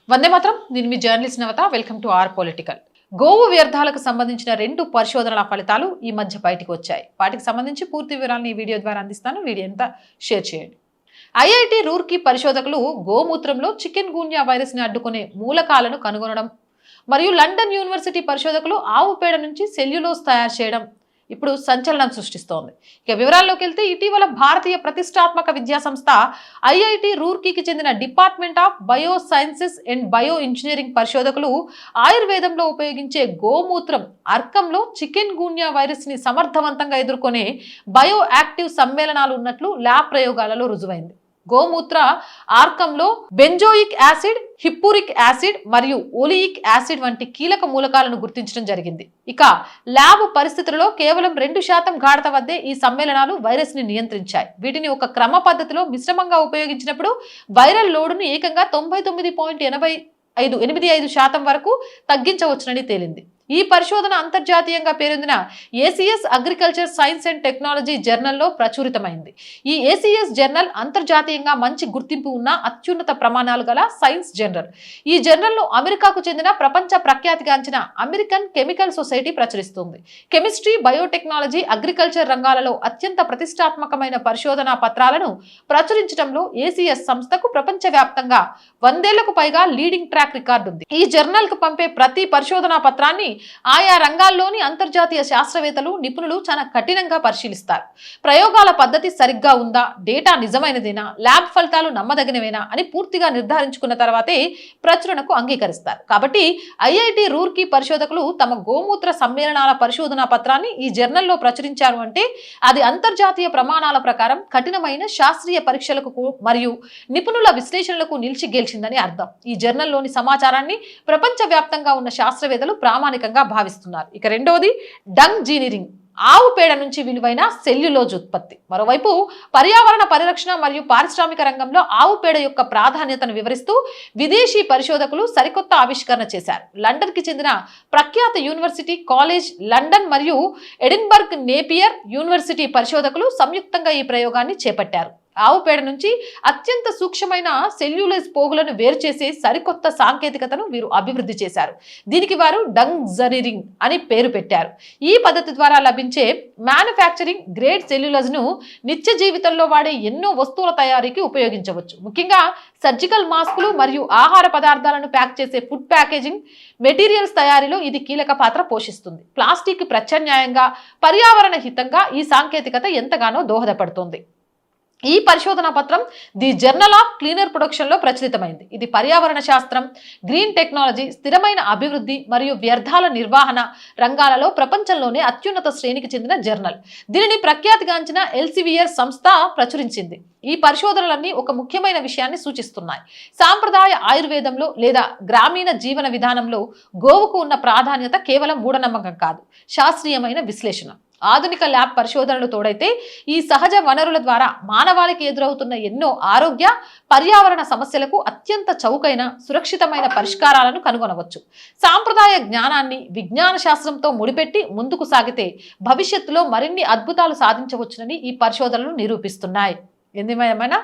వందే మాత్రం. నేను మీ journalist Navatha. Welcome to our political. గోవు వ్యర్థాలకు సంబంధించిన 2 పరిశోధనల ఫలితాలు ఈ మధ్య బయటకు వచ్చాయి. వాటికి సంబంధించి పూర్తి వివరాలను ఈ వీడియో ద్వారా అందిస్తాను. వీడియో అంతా షేర్ చేయండి. ఐఐటి రూర్కీ పరిశోధకులు గోమూత్రంలో చికెన్ గున్యా వైరస్ ని అడ్డుకునే మూలకాలను కనుగొనడం మరియు లండన్ యూనివర్సిటీ పరిశోధకులు ఆవు పేడ నుంచి సెల్యులోజ్ తయారు చేయడం ఇప్పుడు సంచలనం సృష్టిస్తోంది. ఇక వివరాల్లోకి వెళ్తే ఇటీవల భారతీయ ప్రతిష్టాత్మక విద్యా సంస్థ ఐఐటి రూర్కీకి చెందిన department of bio sciences and bio engineering పరిశోధకులు ఆయుర్వేదంలో ఉపయోగించే గోమూత్రం అర్కంలో చికెన్ గున్యా వైరస్ ని సమర్థవంతంగా ఎదుర్కొనే బయో యాక్టివ్ సమ్మేళనాలు ఉన్నట్లు ల్యాబ్ ప్రయోగాలలో రుజువైంది. గోమూత్ర ఆర్కంలో బెంజోయిక్ యాసిడ్, హిప్పూరిక్ యాసిడ్ మరియు ఓలియిక్ యాసిడ్ వంటి కీలక మూలకాలను గుర్తించడం జరిగింది. ఇక ల్యాబ్ పరిస్థితులలో కేవలం 2% గాఢత వద్దే ఈ సమ్మేళనాలు వైరస్ ని నియంత్రించాయి. వీటిని ఒక క్రమ పద్ధతిలో మిశ్రమంగా ఉపయోగించినప్పుడు వైరల్ లోడును ఏకంగా 99.85% వరకు తగ్గించవచ్చునని తేలింది. ఈ పరిశోధన అంతర్జాతీయంగా పేరొందిన ACS agriculture science and technology జర్నల్లో ప్రచురితమైంది. ఈ ఏసీఎస్ జర్నల్ అంతర్జాతీయంగా మంచి గుర్తింపు ఉన్న అత్యున్నత ప్రమాణాలు గల సైన్స్ జర్నల్. ఈ జర్నల్ను అమెరికాకు చెందిన ప్రపంచ ప్రఖ్యాతిగాంచిన అమెరికన్ కెమికల్ సొసైటీ ప్రచురిస్తుంది. కెమిస్ట్రీ, బయోటెక్నాలజీ, అగ్రికల్చర్ రంగాలలో అత్యంత ప్రతిష్టాత్మకమైన పరిశోధనా పత్రాలను ప్రచురించడంలో ఏసీఎస్ సంస్థకు ప్రపంచవ్యాప్తంగా 100 ఏళ్లకు పైగా లీడింగ్ ట్రాక్ రికార్డు ఉంది. ఈ జర్నల్ కు పంపే ప్రతి పరిశోధనా పత్రాన్ని ఆయా రంగాల్లోని అంతర్జాతీయ శాస్త్రవేత్తలు, నిపుణులు చాలా కఠినంగా పరిశీలిస్తారు. ప్రయోగాల పద్ధతి సరిగ్గా ఉందా, డేటా నిజమైనదేనా, ల్యాబ్ ఫలితాలు నమ్మదగినవేనా అని పూర్తిగా నిర్ధారించుకున్న తర్వాతే ప్రచురణకు అంగీకరిస్తారు. కాబట్టి ఐఐటి రూర్కీ పరిశోధకులు తమ గోమూత్ర సమ్మేళనాల పరిశోధనా పత్రాన్ని ఈ జర్నల్లో ప్రచురించారు అంటే అది అంతర్జాతీయ ప్రమాణాల ప్రకారం కఠినమైన శాస్త్రీయ పరీక్షలకు మరియు నిపుణుల విశ్లేషణలకు నిలిచి గెలిచిందని అర్థం. ఈ జర్నల్లోని సమాచారాన్ని ప్రపంచవ్యాప్తంగా ఉన్న శాస్త్రవేత్తలు ప్రామాణికంగా భావిస్తున్నారు. ఇక రెండవది డంగ్ జీనిరింగ్, ఆవు పేడ నుంచి విలువైన సెల్యులోజ్ ఉత్పత్తి. మరోవైపు పర్యావరణ పరిరక్షణ మరియు పారిశ్రామిక రంగంలో ఆవు పేడ యొక్క ప్రాధాన్యతను వివరిస్తూ విదేశీ పరిశోధకులు సరికొత్త ఆవిష్కరణ చేశారు. లండన్ కి చెందిన ప్రఖ్యాత యూనివర్సిటీ కాలేజ్ లండన్ మరియు ఎడిన్బర్గ్ నేపియర్ యూనివర్సిటీ పరిశోధకులు సంయుక్తంగా ఈ ప్రయోగాన్ని చేపట్టారు. ఆవు పేడ నుంచి అత్యంత సూక్ష్మమైన సెల్యులోజ్ పోగులను వేరు చేసే సరికొత్త సాంకేతికతను వీరు అభివృద్ధి చేశారు. దీనికి వారు డంగ్ జరీరింగ్ అని పేరు పెట్టారు. ఈ పద్ధతి ద్వారా లభించే మ్యానుఫ్యాక్చరింగ్ గ్రేడ్ సెల్యులోజ్ ను నిత్య జీవితంలో వాడే ఎన్నో వస్తువుల తయారీకి ఉపయోగించవచ్చు. ముఖ్యంగా సర్జికల్ మాస్కులు మరియు ఆహార పదార్థాలను ప్యాక్ చేసే ఫుడ్ ప్యాకేజింగ్ మెటీరియల్స్ తయారీలో ఇది కీలక పాత్ర పోషిస్తుంది. ప్లాస్టిక్ ప్రత్యామ్నాయంగా పర్యావరణ హితంగా ఈ సాంకేతికత ఎంతగానో దోహదపడుతుంది. ఈ పరిశోధనా పత్రం the journal of cleaner production లో ప్రచురితమైంది. ఇది పర్యావరణ శాస్త్రం, గ్రీన్ టెక్నాలజీ, స్థిరమైన అభివృద్ధి మరియు వ్యర్థాల నిర్వహణ రంగాలలో ప్రపంచంలోనే అత్యున్నత శ్రేణికి చెందిన జర్నల్. దీనిని ప్రఖ్యాతిగాంచిన ఎల్సెవియర్ సంస్థ ప్రచురించింది. ఈ పరిశోధనలన్నీ ఒక ముఖ్యమైన విషయాన్ని సూచిస్తున్నాయి. సాంప్రదాయ ఆయుర్వేదంలో లేదా గ్రామీణ జీవన విధానంలో గోవుకు ఉన్న ప్రాధాన్యత కేవలం మూఢనమ్మకం కాదు, శాస్త్రీయమైన విశ్లేషణ. ఆధునిక ల్యాబ్ పరిశోధనలు తోడైతే ఈ సహజ వనరుల ద్వారా మానవాళికి ఎదురవుతున్న ఎన్నో ఆరోగ్య, పర్యావరణ సమస్యలకు అత్యంత చౌకైన, సురక్షితమైన పరిష్కారాలను కనుగొనవచ్చు. సాంప్రదాయ జ్ఞానాన్ని విజ్ఞాన శాస్త్రంతో ముడిపెట్టి ముందుకు సాగితే భవిష్యత్తులో మరిన్ని అద్భుతాలు సాధించవచ్చునని ఈ పరిశోధనలు నిరూపిస్తున్నాయి. ఎందుమైనా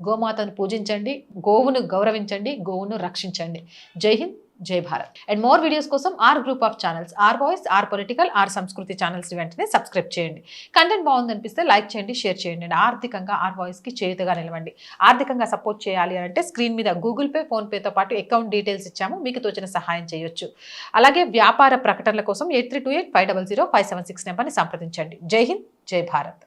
గోమాతను పూజించండి, గోవును గౌరవించండి, గోవును రక్షించండి. జై హింద్, జై భారత్. అండ్ మోర్ వీడియోస్ కోసం R group of channels, R voice, R political, R Sanskriti channels వెంటనే సబ్స్క్రైబ్ చేయండి. కంటెంట్ బాగుందనిపిస్తే లైక్ చేయండి, షేర్ చేయండి. అండ్ ఆర్థికంగా ఆర్ వాయిస్ కి చేతుగా నిలవండి. ఆర్థికంగా సపోర్ట్ చేయాలి అంటే స్క్రీన్ మీద గూగుల్ పే, ఫోన్ పేతో పాటు అకౌంట్ డీటెయిల్స్ ఇచ్చాము, మీకు తోచిన సహాయం చేయొచ్చు. అలాగే వ్యాపార ప్రకటనల కోసం 8328500576 నెంబర్ని సంప్రదించండి. జై హింద్, జై భారత్.